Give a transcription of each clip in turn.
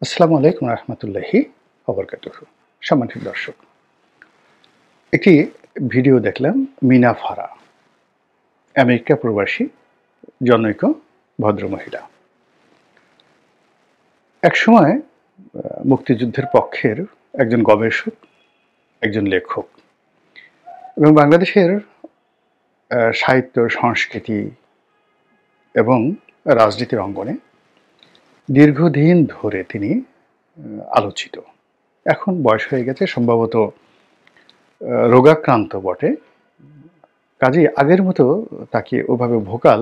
আসসালামু আলাইকুম রহমতুল্লাহি ওবরকাতুহু। সম্মানিত দর্শক, একটি ভিডিও দেখলাম। মিনা ফারাহ, আমেরিকা প্রবাসী জনৈক ভদ্রমহিলা। একসময় মুক্তিযুদ্ধের পক্ষের একজন গবেষক, একজন লেখক এবং বাংলাদেশের সাহিত্য, সংস্কৃতি এবং রাজনীতির অঙ্গনে দীর্ঘদিন ধরে তিনি আলোচিত। এখন বয়স হয়ে গেছে, সম্ভবত রোগাক্রান্ত বটে। কাজেই আগের মতো তাকে ওভাবে ভোকাল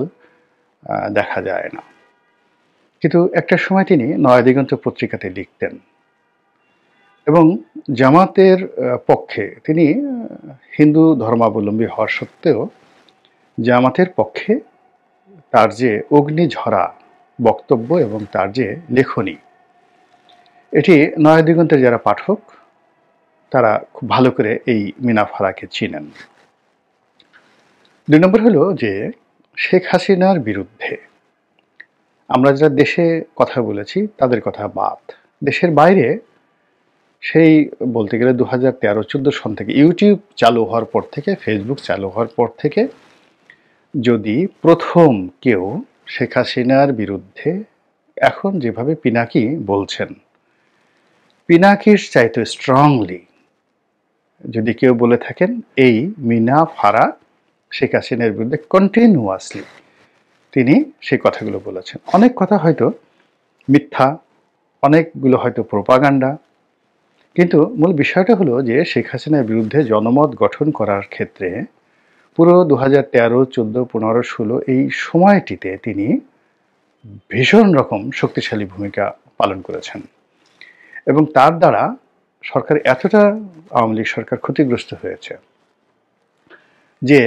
দেখা যায় না। কিন্তু একটা সময় তিনি নয়াদিগন্ত পত্রিকাতে লিখতেন এবং জামাতের পক্ষে তিনি হিন্দু ধর্মাবলম্বী হওয়া সত্ত্বেও জামাতের পক্ষে তার যে অগ্নিঝরা বক্তব্য এবং তার যে লেখনী, এটি নয়াদিগন্তের যারা পাঠক তারা খুব ভালো করে এই মিনা ফারাহকে চিনেন। ২ নম্বর হলো যে শেখ হাসিনার বিরুদ্ধে আমরা যারা দেশে কথা বলেছি তাদের কথা বাদ, দেশের বাইরে সেই বলতে গেলে ২০১৩-১৪ সন থেকে ইউটিউব চালু হওয়ার পর থেকে, ফেসবুক চালু হওয়ার পর থেকে যদি প্রথম কেউ শেখ হাসিনার বিরুদ্ধে এখন যেভাবে পিনাকি বলছেন, পিনাকির চাইতে স্ট্রংলি যদি কেউ বলে থাকেন, এই মিনা ফারাহ শেখ হাসিনার বিরুদ্ধে কন্টিনিউয়াসলি তিনি সেই কথাগুলো বলেছেন। অনেক কথা হয়তো মিথ্যা, অনেকগুলো হয়তো প্রোপাগান্ডা, কিন্তু মূল বিষয়টা হলো যে শেখ হাসিনার বিরুদ্ধে জনমত গঠন করার ক্ষেত্রে পুরো ২০১৩, ১৪, ১৫, ১৬ এই সময়টিতে তিনি ভীষণ রকম শক্তিশালী ভূমিকা পালন করেছেন এবং তার দ্বারা সরকার এতটা, আওয়ামী লীগ সরকার ক্ষতিগ্রস্ত হয়েছে যে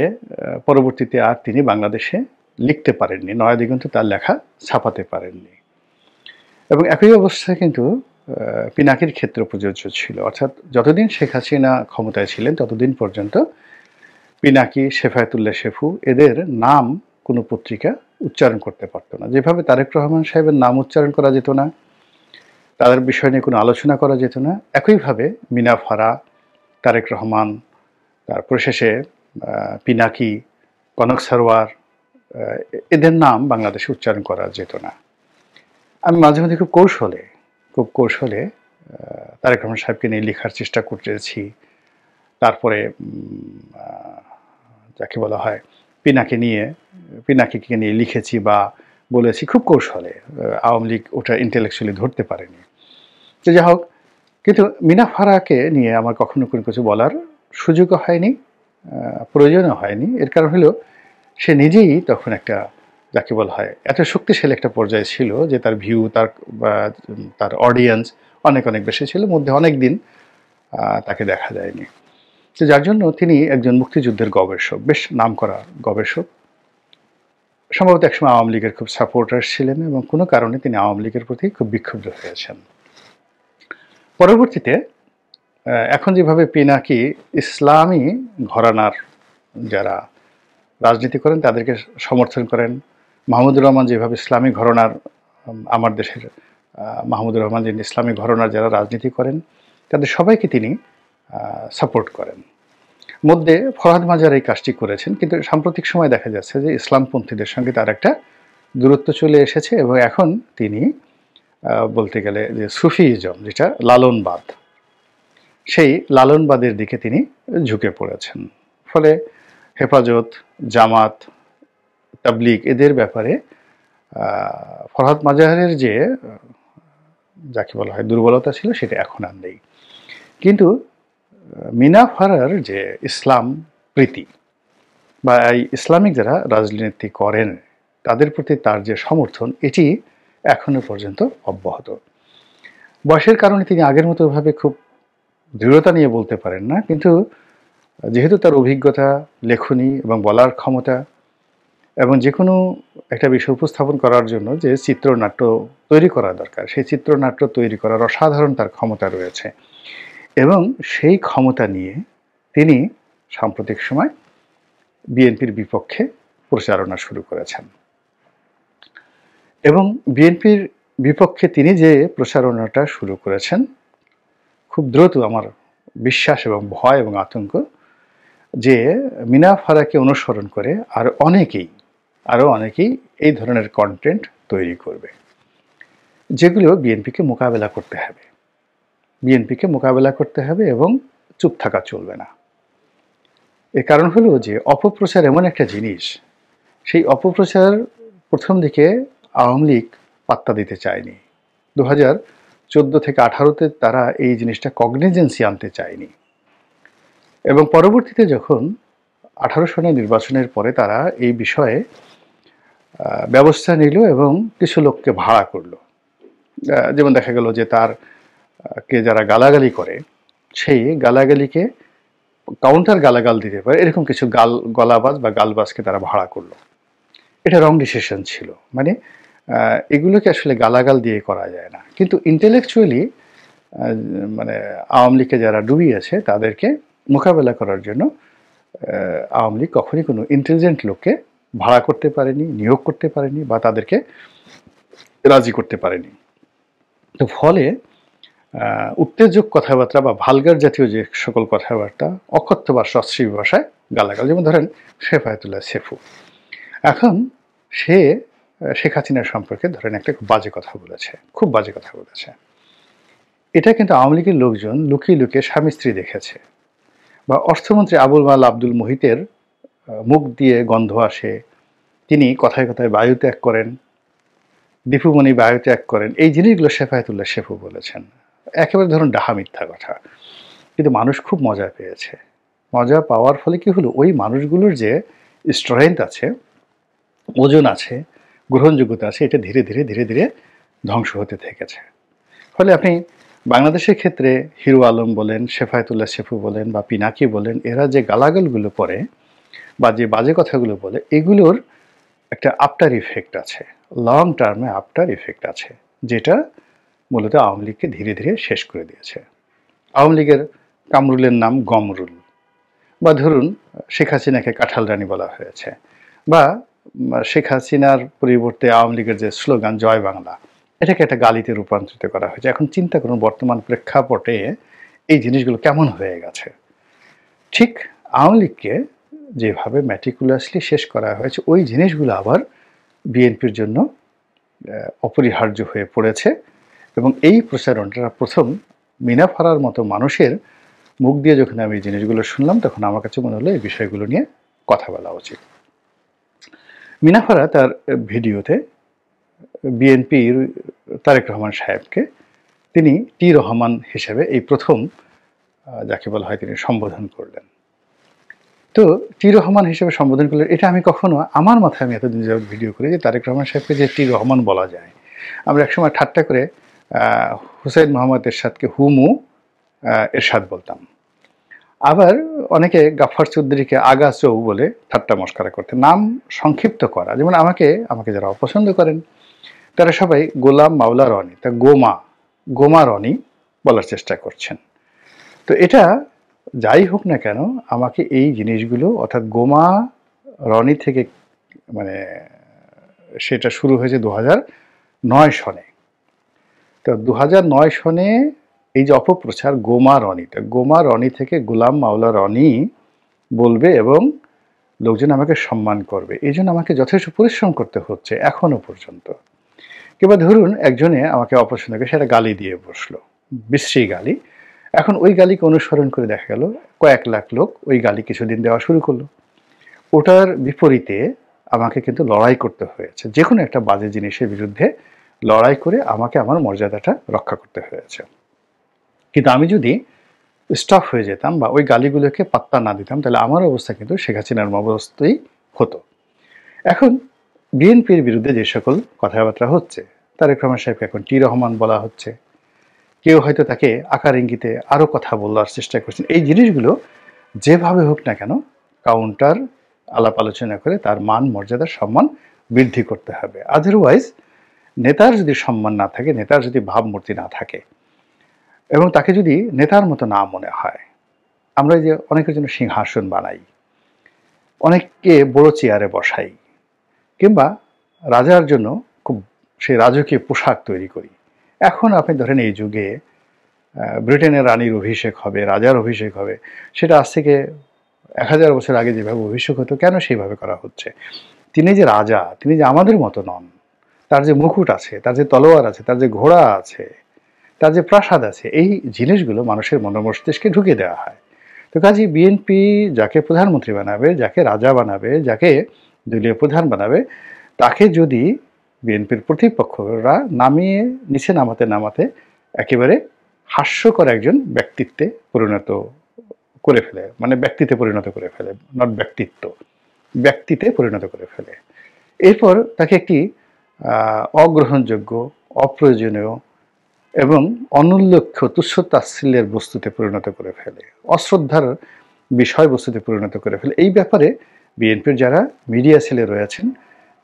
পরবর্তীতে আর তিনি বাংলাদেশে লিখতে পারেননি, নয়াদিগন্তে তার লেখা ছাপাতে পারেননি। এবং একই অবস্থা কিন্তু পিনাকির ক্ষেত্রে প্রযোজ্য ছিল। অর্থাৎ যতদিন শেখ হাসিনা ক্ষমতায় ছিলেন ততদিন পর্যন্ত পিনাকি, শেফায়েতুল্লাহ শেফু এদের নাম কোনো পত্রিকা উচ্চারণ করতে পারত না। যেভাবে তারেক রহমান সাহেবের নাম উচ্চারণ করা যেত না, তাদের বিষয় নিয়ে কোনো আলোচনা করা যেত না, একইভাবে মিনা ফারাহ, তারেক রহমান, তারপর শেষে পিনাকি, কনক সারওয়ার, এদের নাম বাংলাদেশে উচ্চারণ করা যেত না। আমি মাঝে মাঝে খুব কৌশলে তারেক রহমান সাহেবকে নিয়ে লেখার চেষ্টা করেছি। তারপরে যাকে বলা হয় পিনাকিকে নিয়ে লিখেছি বা বলেছি খুব কৌশলে। আওয়ামী লীগ ওটা ইন্টেলেকচুয়ালি ধরতে পারেনি। তো যাই হোক, কিন্তু মিনা ফারাহকে নিয়ে আমার কখনো কোনো কিছু বলার সুযোগও হয়নি, প্রয়োজনও হয়নি। এর কারণ হলো সে নিজেই তখন একটা, যাকে বলা হয়, এত শক্তিশালী একটা পর্যায়ে ছিল যে তার ভিউ, তার অডিয়েন্স অনেক বেশি ছিল, মধ্যে অনেক দিন তাকে দেখা যায়নি। তো যার জন্য তিনি একজন মুক্তিযুদ্ধের গবেষক, বেশ নামকরা গবেষক, সম্ভবত একসময় আওয়ামী লীগের খুব সাপোর্টার ছিলেন এবং কোনো কারণে তিনি আওয়ামী লীগের প্রতি খুব বিক্ষুব্ধ হয়েছেন। পরবর্তীতে এখন যেভাবে পিনাকি ইসলামী ঘরানার যারা রাজনীতি করেন তাদেরকে সমর্থন করেন, মাহমুদুর রহমান যেভাবে ইসলামী ঘরানার, আমার দেশের মাহমুদুর রহমান যিনি ইসলামী ঘরানার যারা রাজনীতি করেন তাদের সবাইকে তিনি সাপোর্ট করেন। মধ্যে ফরহাদ মাজার এই কাজটি করেছেন, কিন্তু সাম্প্রতিক সময় দেখা যাচ্ছে যে ইসলামপন্থীদের সঙ্গে তার একটা দূরত্ব চলে এসেছে এবং এখন তিনি বলতে গেলে যে সুফিইজম, যেটা লালনবাদ, সেই লালনবাদের দিকে তিনি ঝুঁকে পড়েছেন। ফলে হেফাজত, জামাত, তাবলিগ এদের ব্যাপারে ফরহাদ মাজাহারের যে যাকে বলা হয় দুর্বলতা ছিল সেটা এখন আর নেই। কিন্তু মিনা ফারাহর যে ইসলাম প্রীতি বা এই ইসলামিক যারা রাজনীতি করেন তাদের প্রতি তার যে সমর্থন, এটি এখনো পর্যন্ত অব্যাহত। বয়সের কারণে তিনি আগের মতো ভাবে খুব দৃঢ়তা নিয়ে বলতে পারেন না, কিন্তু যেহেতু তার অভিজ্ঞতা, লেখনী এবং বলার ক্ষমতা এবং যে কোনো একটা বিষয় উপস্থাপন করার জন্য যে চিত্রনাট্য তৈরি করা দরকার, সেই চিত্রনাট্য তৈরি করার অসাধারণ তার ক্ষমতা রয়েছে এবং সেই ক্ষমতা নিয়ে তিনি সাম্প্রতিক সময় বিএনপির বিপক্ষে প্রচারণা শুরু করেছেন এবং বিএনপির বিপক্ষে তিনি যে প্রচারণাটা শুরু করেছেন, খুব দ্রুত আমার বিশ্বাস এবং ভয় এবং আতঙ্ক যে মিনা ফারাকে অনুসরণ করে আরও অনেকেই এই ধরনের কন্টেন্ট তৈরি করবে, যেগুলো বিএনপিকে মোকাবেলা করতে হবে। বিএনপিকে মোকাবেলা করতে হবে এবং চুপ থাকা চলবে না। এর কারণ হলো যে অপপ্রচার এমন একটা জিনিস, সেই অপপ্রচার প্রথম দিকে আওয়ামী লীগ পাত্তা দিতে চায়নি। 2014 থেকে 18-তে তারা এই জিনিসটা কগনিজেন্সি আনতে চায়নি, এবং পরবর্তীতে যখন 18 সনের নির্বাচনের পরে তারা এই বিষয়ে ব্যবস্থা নিল এবং কিছু লোককে ভাড়া করলো। যেমন দেখা গেল যে কে যারা গালাগালি করে, সেই গালাগালিকে কাউন্টার গালাগাল দিতে পারে এরকম কিছু গলাবাজ বা গালবাজকে তারা ভাড়া করলো। এটা রং ডিসিশন ছিল। মানে এগুলোকে আসলে গালাগাল দিয়ে করা যায় না, কিন্তু ইন্টেলেকচুয়ালি মানে আওয়ামী লীগকে যারা ডুবিয়েছে তাদেরকে মোকাবেলা করার জন্য আওয়ামী লীগ কখনই কোনো ইন্টেলিজেন্ট লোককে ভাড়া করতে পারেনি, নিয়োগ করতে পারেনি, বা তাদেরকে রাজি করতে পারেনি। তো ফলে উত্তেজক কথাবার্তা বা ভালগার জাতীয় যে সকল কথাবার্তা, অকথ্য বা সশ্রী ভাষায় গালাগাল, যেমন ধরেন শেফায়েতুল্লাহ সেফু, এখন সে শেখ হাসিনার সম্পর্কে ধরেন একটা খুব বাজে কথা বলেছে। এটা কিন্তু আওয়ামী লীগের লোকজন লুকিয়ে লুকিয়ে স্বামী স্ত্রী দেখেছে, বা অর্থমন্ত্রী আবুল মাল আব্দুল মুহিতের মুখ দিয়ে গন্ধ আসে, তিনি কথায় কথায় বায়ু ত্যাগ করেন, দীপুমণি বায়ু ত্যাগ করেন, এই জিনিসগুলো শেফায়েতুল্লাহ সেফু বলেছেন। একেবারে ধরুন ডাহা মিথ্যা কথা, কিন্তু মানুষ খুব মজা পেয়েছে। মজা পাওয়ার ফলে কি হলো, ওই মানুষগুলোর যে স্ট্রেংথ আছে, ওজন আছে, গ্রহণযোগ্যতা আছে, এটা ধীরে ধীরে ধ্বংস হতে থেকেছে। ফলে আপনি বাংলাদেশের ক্ষেত্রে হিরো আলম বলেন, শেফায়েতুল্লাহ সেফু বলেন, বা পিনাকি বলেন, এরা যে গালাগালগুলো পড়ে বা যে বাজে কথাগুলো বলে, এগুলোর একটা আফটার ইফেক্ট আছে, লং টার্মে আফটার ইফেক্ট আছে, যেটা মূলত আওয়ামী লীগকে ধীরে ধীরে শেষ করে দিয়েছে। আওয়ামী লীগের কামরুলের নাম গমরুল, বা ধরুন শেখ হাসিনাকে কাঁঠাল রানী বলা হয়েছে, বা শেখ হাসিনার পরিবর্তে আওয়ামী লীগের যে স্লোগান জয় বাংলা, এটাকে একটা গালিতে রূপান্তরিত করা হয়েছে। এখন চিন্তা করুন বর্তমান প্রেক্ষাপটে এই জিনিসগুলো কেমন হয়ে গেছে। ঠিক আওয়ামী লীগকে যেভাবে ম্যাটিকুলাসলি শেষ করা হয়েছে, ওই জিনিসগুলো আবার বিএনপির জন্য অপরিহার্য হয়ে পড়েছে, এবং এই প্রচারণটা প্রথম মিনা ফারার মতো মানুষের মুখ দিয়ে যখন আমি এই জিনিসগুলো শুনলাম, তখন আমার কাছে মনে হলো এই বিষয়গুলো নিয়ে কথা বলা উচিত। মিনা ফারা তার ভিডিওতে বিএনপির তারেক রহমান সাহেবকে তিনি টি রহমান হিসেবে এই প্রথম যাকে বলা হয় তিনি সম্বোধন করলেন। তো টি রহমান হিসেবে সম্বোধন করলেন, এটা আমি কখনো আমার মাথায় আমি এতদিন যাবত ভিডিও করি যে তারেক রহমান সাহেবকে যে টি রহমান বলা যায়। আমরা একসময় ঠাট্টা করে হুসাইন মোহাম্মদ এরশাদকে হুমু এরশাদ বলতাম। আবার অনেকে গাফফার চৌধুরীকে আগা চৌ বলে ঠাট্টা মস্করা করতেন, নাম সংক্ষিপ্ত করা। যেমন আমাকে যারা অপছন্দ করেন তারা সবাই গোলাম মাওলা রনি, তা গোমা রনি বলার চেষ্টা করছেন। তো এটা যাই হোক না কেন, আমাকে এই জিনিসগুলো, অর্থাৎ গোমা রনি থেকে মানে সেটা শুরু হয়েছে 2009 সনে। তো 2009 সনে এই যে অপপ্রচার গোমা রনি থেকে গোলাম মাওলা রনি বলবে এবং লোকজন আমাকে সম্মান করবে, এই জন্য আমাকে যথেষ্ট পরিশ্রম করতে হচ্ছে এখনো পর্যন্ত। কিংবা ধরুন একজনে আমাকে অপছন্দ করে, সেটা গালি দিয়ে বসলো, বিশ্রী গালি। এখন ওই গালিকে অনুসরণ করে দেখা গেল কয়েক লাখ লোক ওই গালি কিছুদিন দেওয়া শুরু করলো। ওটার বিপরীতে আমাকে কিন্তু লড়াই করতে হয়েছে, যে কোনো একটা বাজে জিনিসের বিরুদ্ধে লড়াই করে আমাকে আমার মর্যাদাটা রক্ষা করতে হয়েছে। কিন্তু আমি যদি স্টপ হয়ে যেতাম বা ওই গালিগুলোকে পাত্তা না দিতাম, তাহলে আমার অবস্থা কিন্তু শেখ হাসিনার অবস্থাই হতো। এখন বিএনপির বিরুদ্ধে যে সকল কথাবার্তা হচ্ছে, তারেক রহমান সাহেবকে এখন টি রহমান বলা হচ্ছে, কেউ হয়তো তাকে আকার ইঙ্গিতে আরও কথা বলার চেষ্টা করছেন। এই জিনিসগুলো যেভাবে হোক না কেন কাউন্টার আলাপ আলোচনা করে তার মান মর্যাদা সম্মান বৃদ্ধি করতে হবে। আদারওয়াইজ নেতার যদি সম্মান না থাকে, নেতার যদি ভাবমূর্তি না থাকে, এবং তাকে যদি নেতার মতো না মনে হয়, আমরা যে অনেকের জন্য সিংহাসন বানাই, অনেককে বড় চেয়ারে বসাই, কিংবা রাজার জন্য খুব সেই রাজকীয় পোশাক তৈরি করি। এখন আপনি ধরেন এই যুগে ব্রিটেনের রানীর অভিষেক হবে, রাজার অভিষেক হবে, সেটা আজ থেকে 1000 বছর আগে যেভাবে অভিষেক হতো, কেন সেইভাবে করা হচ্ছে? তিনি যে রাজা, তিনি যে আমাদের মতো নন। তার যে মুকুট আছে, তার যে তলোয়ার আছে, তার যে ঘোড়া আছে, তার যে প্রাসাদ আছে, এই জিনিসগুলো মানুষের মস্তিষ্কে ঢুকিয়ে দেওয়া হয়। তো কাজেই বিএনপি যাকে প্রধানমন্ত্রী বানাবে, যাকে রাজা বানাবে, যাকে দলীয় প্রধান বানাবে, তাকে যদি বিএনপির প্রতিপক্ষরা নামিয়ে নিচে নামাতে নামাতে একেবারে হাস্যকর একজন ব্যক্তিত্বে পরিণত করে ফেলে, মানে ব্যক্তিতে পরিণত করে ফেলে, নট ব্যক্তিত্ব, ব্যক্তিতে পরিণত করে ফেলে, এরপর তাকে একটি অগ্রহণযোগ্য, অপ্রয়োজনীয় এবং অনুল্লেখ্য তুচ্ছ তাচ্ছিল্যের বস্তুতে পরিণত করে ফেলে, অশ্রদ্ধার বিষয়বস্তুতে পরিণত করে ফেলে। এই ব্যাপারে বিএনপির যারা মিডিয়া সেলে রয়েছেন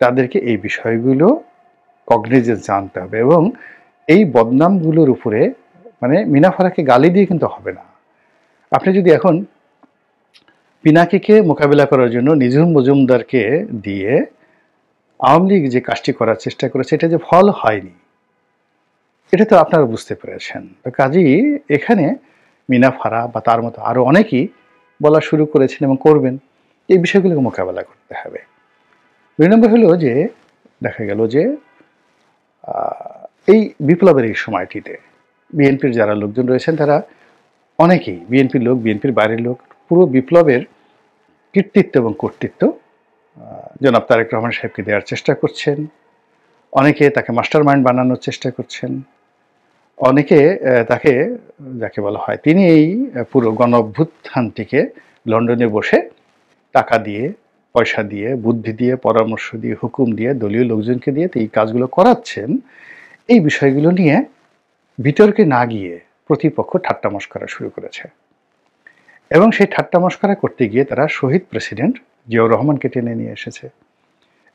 তাদেরকে এই বিষয়গুলো কগনিজেন্স জানতে হবে, এবং এই বদনামগুলোর উপরে মানে মিনাফারাকে গালি দিয়ে কিন্তু হবে না। আপনি যদি এখন পিনাকিকে মোকাবিলা করার জন্য নিঝুম মজুমদারকে দিয়ে আওয়ামী লীগ যে কাজটি করার চেষ্টা করেছে, এটা যে ফল হয়নি, এটা তো আপনারা বুঝতে পেরেছেন। কাজেই এখানে মিনাফারা বা তার মতো আরও অনেকেই বলা শুরু করেছেন এবং করবেন, এই বিষয়গুলোকে মোকাবেলা করতে হবে। 2 নম্বর হলো যে দেখা গেল যে এই বিপ্লবের এই সময়টিতে বিএনপির যারা লোকজন রয়েছেন তারা অনেকেই বিএনপির লোক, বিএনপির বাইরের লোক, পুরো বিপ্লবের কৃতিত্ব এবং কর্তৃত্ব জনাব তারেক রহমান সাহেবকে দেওয়ার চেষ্টা করছেন। অনেকে তাকে মাস্টার মাইন্ড বানানোর চেষ্টা করছেন, অনেকে তাকে, যাকে বলা হয়, তিনি এই পুরো গণ অভ্যুত্থানটিকে লন্ডনে বসে টাকা দিয়ে, পয়সা দিয়ে, বুদ্ধি দিয়ে, পরামর্শ দিয়ে, হুকুম দিয়ে, দলীয় লোকজনকে দিয়ে এই কাজগুলো করাচ্ছেন। এই বিষয়গুলো নিয়ে বিতর্কে না গিয়ে প্রতিপক্ষ ঠাট্টা মশকরা শুরু করেছে, এবং সেই ঠাট্টা মশকরা করতে গিয়ে তারা শহীদ প্রেসিডেন্ট জিয়াউর রহমানকে টেনে নিয়ে এসেছে,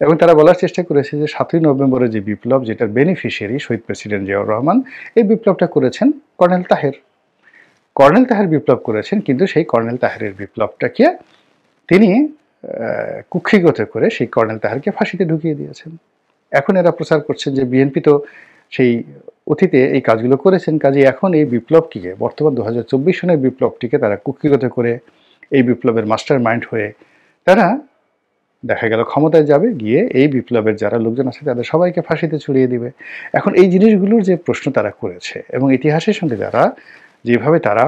এবং তারা বলার চেষ্টা করেছে যে 7ই নভেম্বরের যে বিপ্লব, যেটার বেনিফিশিয়ারি শহীদ প্রেসিডেন্ট জিয়াউর রহমান, এই বিপ্লবটা করেছেন কর্নেল তাহের। কর্নেল তাহের বিপ্লব করেছেন, কিন্তু সেই কর্নেল তাহেরের বিপ্লবটাকে তিনি কুক্ষিগত করে সেই কর্নেল তাহেরকে ফাঁসিতে ঢুকিয়ে দিয়েছেন। এখন এরা প্রচার করছেন যে বিএনপি তো সেই অতীতে এই কাজগুলো করেছেন, কাজে এখন এই বিপ্লবটিকে, বর্তমান 2024 সনের বিপ্লবটিকে তারা কুক্ষিগত করে এই বিপ্লবের মাস্টার মাইন্ড হয়ে তারা দেখা গেল ক্ষমতায় যাবে, গিয়ে এই বিপ্লবের যারা লোকজন আছে তাদের সবাইকে ফাঁসিতে ছুড়িয়ে দিবে। এখন এই জিনিসগুলোর যে প্রশ্ন তারা করেছে এবং ইতিহাসের সঙ্গে যারা যেভাবে তারা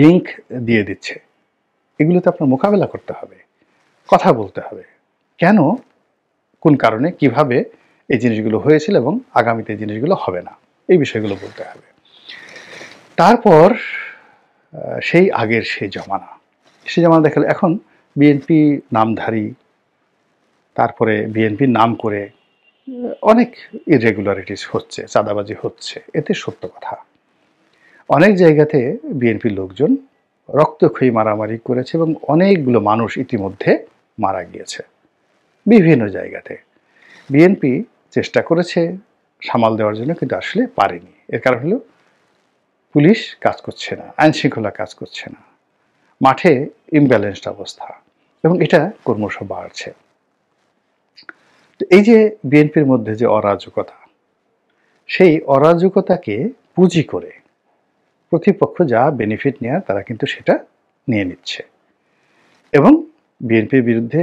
লিঙ্ক দিয়ে দিচ্ছে, এগুলোতে আপনার মোকাবেলা করতে হবে, কথা বলতে হবে, কেন, কোন কারণে, কিভাবে এই জিনিসগুলো হয়েছিল এবং আগামীতে এই জিনিসগুলো হবে না, এই বিষয়গুলো বলতে হবে। তারপর সেই আগের সেই জমানা দেখালো এখন বিএনপি নামধারী, তারপরে বিএনপির নাম করে অনেক ইরেগুলারিটিস হচ্ছে, চাঁদাবাজি হচ্ছে, এতে সত্য কথা। অনেক জায়গাতে বিএনপির লোকজন রক্তক্ষয়ী মারামারি করেছে এবং অনেকগুলো মানুষ ইতিমধ্যে মারা গিয়েছে বিভিন্ন জায়গাতে। বিএনপি চেষ্টা করেছে সামাল দেওয়ার জন্য, কিন্তু আসলে পারেনি। এর কারণ হলো পুলিশ কাজ করছে না, আইন শৃঙ্খলা কাজ করছে না, মাঠে ইমব্যালেন্সড অবস্থা, এবং এটা ক্রমশ বাড়ছে। এই যে বিএনপির মধ্যে যে অরাজকতা, সেই অরাজকতাকে পুঁজি করে প্রতিপক্ষ যা বেনিফিট নেওয়ার তারা কিন্তু সেটা নিয়ে নিচ্ছে, এবং বিএনপির বিরুদ্ধে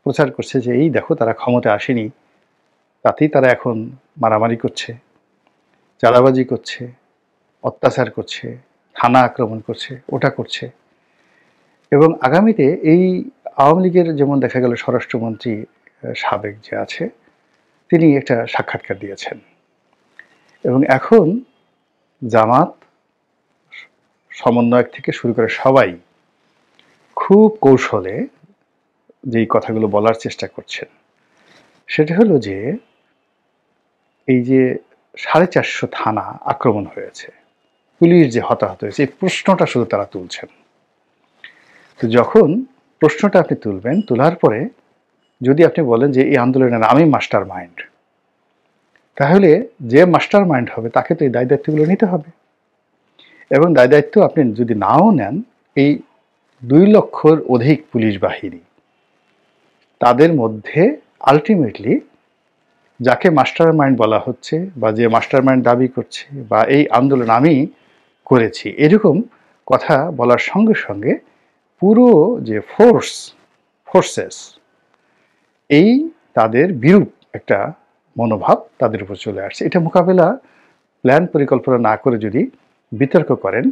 প্রচার করছে যে এই দেখো তারা ক্ষমতায় আসেনি, তাতেই তারা এখন মারামারি করছে, চাঁদাবাজি করছে, অত্যাচার করছে, থানা আক্রমণ করছে, ওটা করছে। এবং আগামীতে এই আওয়ামী লীগের যেমন দেখা গেল স্বরাষ্ট্রমন্ত্রী সাবেক যে আছে, তিনি একটা সাক্ষাৎকার দিয়েছেন, এবং এখন জামাত সমন্বয়ক থেকে শুরু করে সবাই খুব কৌশলে যেই কথাগুলো বলার চেষ্টা করছেন, সেটা হলো যে এই যে 450 থানা আক্রমণ হয়েছে, পুলিশ যে হতাহত হয়েছে, এই প্রশ্নটা শুধু তারা তুলছেন। তো যখন প্রশ্নটা আপনি তুলবেন, তোলার পরে যদি আপনি বলেন যে এই আন্দোলনের আমি মাস্টার মাইন্ড, তাহলে যে মাস্টার মাইন্ড হবে তাকে তো এই দায় দায়িত্বগুলো নিতে হবে, এবং দায় দায়িত্ব আপনি যদি নাও নেন, এই 2 লক্ষর অধিক পুলিশ বাহিনী, তাদের মধ্যে আলটিমেটলি যাকে মাস্টার মাইন্ড বলা হচ্ছে বা যে মাস্টার মাইন্ড দাবি করছে বা এই আন্দোলন আমি করেছি, এরকম কথা বলার সঙ্গে সঙ্গে পুরো যে ফোর্সেস এই তাদের বিরূপ একটা মনোভাব তাদের উপর চলে আসছে। এটা মোকাবেলা প্ল্যান পরিকল্পনা না করে যদি বিতর্ক করেন,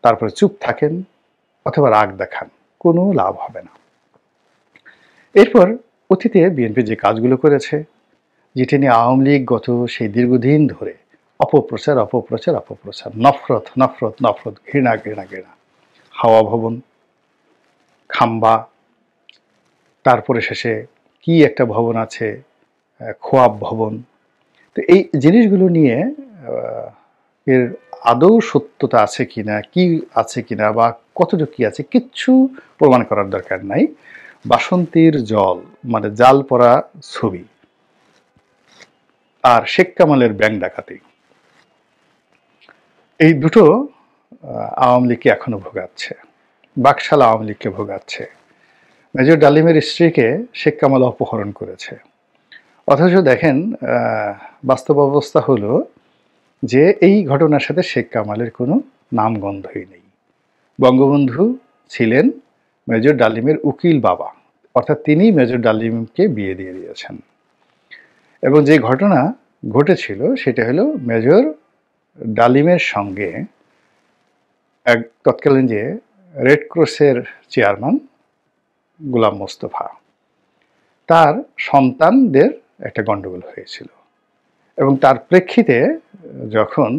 তারপরে চুপ থাকেন অথবা রাগ দেখান, কোনো লাভ হবে না। এরপর অতীতে বিএনপি যে কাজগুলো করেছে, যেটা নিয়ে আওয়ামী লীগ গত সেই দীর্ঘদিন ধরে অপপ্রচার, নফরত নফরত নফরত, ঘৃণা ঘৃণা ঘৃণা, হাওয়া ভবন, খাম্বা, তারপরে শেষে কি একটা ভবন আছে, খোয়াব ভবন। তো এই জিনিসগুলো নিয়ে এর আদৌ সত্যতা আছে কিনা, কি আছে কিনা বা কতটুকু কি আছে, কিচ্ছু প্রমাণ করার দরকার নাই। বাসন্তীর জল মানে জাল পড়া ছবি আর শেখ কামালের ব্যাংক ডাকাতি, এই দুটো আওয়ামী লীগকে এখনো ভোগাচ্ছে, বাকশাল আওয়ামী লীগকে ভোগাচ্ছে। মেজর ডালিমের স্ত্রীকে শেখ কামাল অপহরণ করেছে, অথচ দেখেন বাস্তব অবস্থা হলো যে এই ঘটনার সাথে শেখ কামালের কোনো নামগন্ধই নেই। বঙ্গবন্ধু ছিলেন মেজর ডালিমের উকিল বাবা, অর্থাৎ তিনি মেজর ডালিমকে বিয়ে দিয়ে দিয়েছেন। এবং যে ঘটনা ঘটেছিল সেটা হলো মেজর ডালিমের সঙ্গে এক তৎকালীন যে রেড ক্রসের চেয়ারম্যান গোলাম মোস্তফা, তার সন্তানদের একটা গণ্ডগোল হয়েছিল এবং তার প্রেক্ষিতে যখন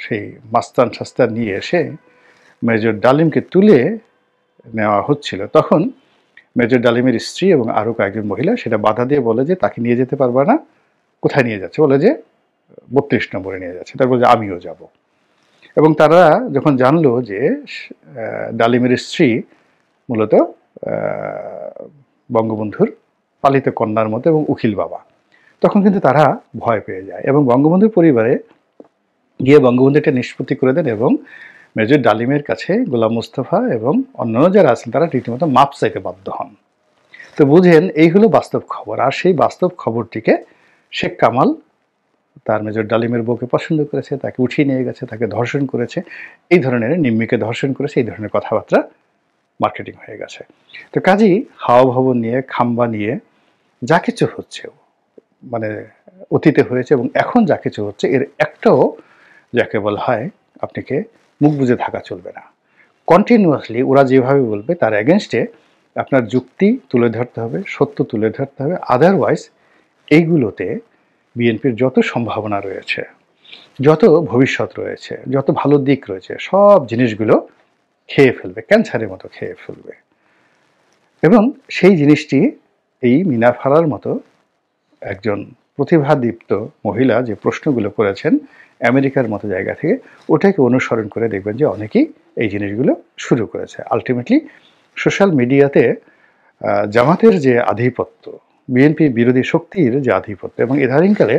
সেই মাস্তান শাস্তান নিয়ে এসে মেজর ডালিমকে তুলে নেওয়া হচ্ছিল, তখন মেজর ডালিমের স্ত্রী এবং আরও কয়েকজন মহিলা সেটা বাধা দিয়ে বলে যে তাকে নিয়ে যেতে পারবে না। কোথায় নিয়ে যাচ্ছে? বলে যে ৩২ নম্বরে নিয়ে যাচ্ছে। তারপর যে আমিও যাব। এবং তারা যখন জানলো যে ডালিমের স্ত্রী মূলত বঙ্গবন্ধুর পালিত কন্যার মতো এবং উকিল বাবা, তখন কিন্তু তারা ভয় পেয়ে যায় এবং বঙ্গবন্ধুর পরিবারে গিয়ে বঙ্গবন্ধু এটা নিষ্পত্তি করে দেন এবং মেজর ডালিমের কাছে গোলাম মোস্তফা এবং অন্যান্য যারা আছেন তারা রীতিমতো মাপ চাইতে বাধ্য হন। তো বুঝেন এই হলো বাস্তব খবর। আর সেই বাস্তব খবরটিকে শেখ কামাল তার মেজর ডালিমের বউকে পছন্দ করেছে, তাকে উঠিয়ে নিয়ে গেছে, তাকে ধর্ষণ করেছে, এই ধরনের, নিম্মিকে ধর্ষণ করেছে, এই ধরনের কথাবার্তা মার্কেটিং হয়ে গেছে। তো কাজেই হাওয়া ভবন নিয়ে, খাম্বা নিয়ে যা কিছু হচ্ছে, মানে অতীতে হয়েছে এবং এখন যা কিছু হচ্ছে, এর একটাও যাকে বলা হয় আপনাকে মুখ বুজে থাকা চলবে না। কন্টিনিউয়াসলি ওরা যেভাবে বলবে তার এগেনস্টে আপনার যুক্তি তুলে ধরতে হবে, সত্য তুলে ধরতে হবে। আদারওয়াইজ এইগুলোতে বিএনপির যত সম্ভাবনা রয়েছে, যত ভবিষ্যৎ রয়েছে, যত ভালো দিক রয়েছে, সব জিনিসগুলো খেয়ে ফেলবে, ক্যান্সারের মতো খেয়ে ফেলবে। এবং সেই জিনিসটি এই মিনা ফারার মতো একজন প্রতিভাদীপ্ত মহিলা যে প্রশ্নগুলো করেছেন আমেরিকার মতো জায়গা থেকে, ওটাকে অনুসরণ করে দেখবেন যে অনেকেই এই জিনিসগুলো শুরু করেছে। আলটিমেটলি সোশ্যাল মিডিয়াতে জামাতের যে আধিপত্য, বিএনপি বিরোধী শক্তির যে আধিপত্য এবং ইদানিংকালে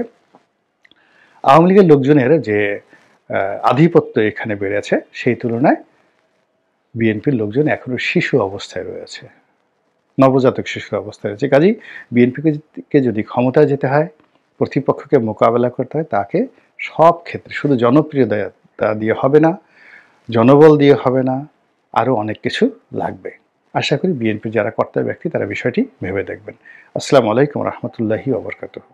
আওয়ামী লীগের লোকজনের যে আধিপত্য এখানে বেড়েছে, সেই তুলনায় বিএনপির লোকজন এখনও শিশু অবস্থায় রয়েছে, নবজাতক শিশু অবস্থায় রয়েছে। কাজেই বিএনপিকে যদি ক্ষমতায় যেতে হয়, প্রতিপক্ষকে মোকাবেলা করতে হয়, তাকে সব ক্ষেত্রে শুধু জনপ্রিয়তা দিয়ে হবে না, জনবল দিয়ে হবে না, আরও অনেক কিছু লাগবে। আশা করি বিএনপির যারা কর্তা ব্যক্তি তারা বিষয়টি ভেবে দেখবেন। আসসালামু আলাইকুম রহমতুল্লাহি ওয়া বারাকাতুহু।